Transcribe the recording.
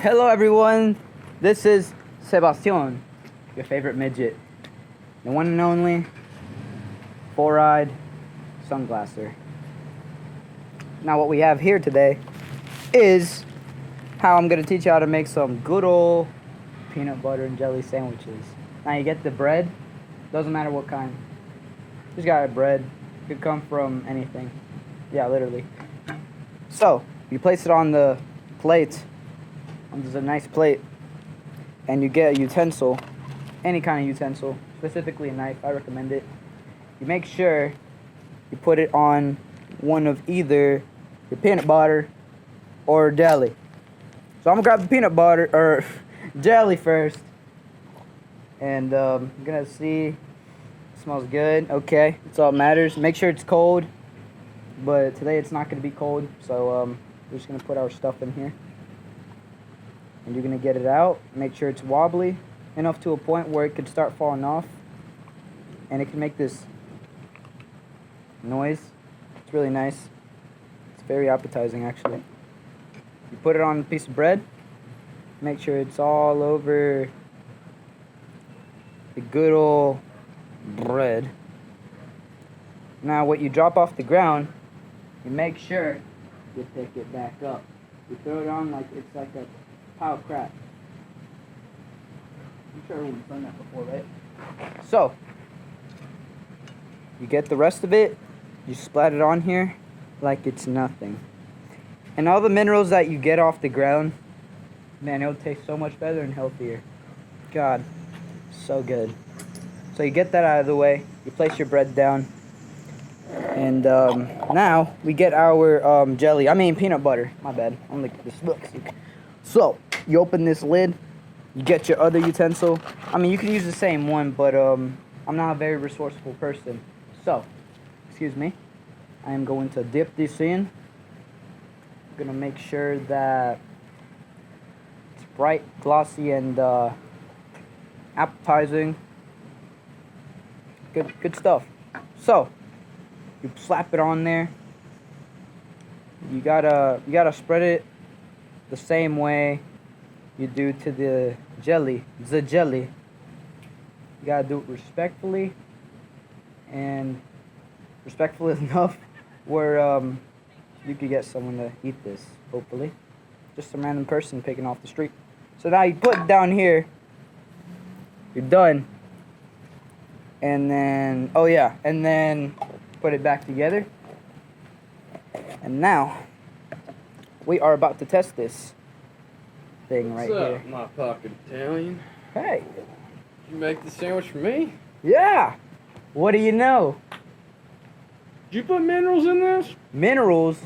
Hello everyone, this is Sebastian, your favorite midget, the one and only four-eyed sunglasser. Now what we have here today is how I'm going to teach you how to make some good old peanut butter and jelly sandwiches. Now you get the bread, doesn't matter what kind, just got a bread, could come from anything, yeah, literally. So you place it on the plate. There's a nice plate, and you get a utensil, any kind of utensil, specifically a knife. I recommend it. You make sure you put it on one of either your peanut butter or jelly. So I'm gonna grab the peanut butter or jelly first, and I'm gonna see. It smells good. Okay, that's all that matters. Make sure it's cold, but today it's not gonna be cold, so we're just gonna put our stuff in here. And you're going to get it out, make sure it's wobbly enough to a point where it could start falling off, and it can make this noise. It's really nice. It's very appetizing actually. You put it on a piece of bread, make sure it's all over the good old bread. Now what you drop off the ground, you make sure you pick it back up. You throw it on like it's like a pile of crap. I'm sure everyone's done that before, right? So, you get the rest of it, you splat it on here like it's nothing. And all the minerals that you get off the ground, man, it'll taste so much better and healthier. God, so good. So you get that out of the way, you place your bread down, and now we get our peanut butter. My bad, I'm like dyslexic. So, you open this lid, you get your other utensil. I mean, you can use the same one, but I'm not a very resourceful person. So, excuse me, I am going to dip this in. I'm going to make sure that it's bright, glossy, and appetizing. Good stuff. So, you slap it on there. You gotta spread it the same way you do to the jelly. You gotta do it respectfully, and respectful enough where you could get someone to eat this, hopefully. Just some random person picking off the street. So now you put it down here, you're done, and then, oh yeah, and then put it back together. And now we are about to test this thing right here. What's up, my pocket Italian? Hey. Did you make the sandwich for me? Yeah. What do you know? Did you put minerals in this? Minerals?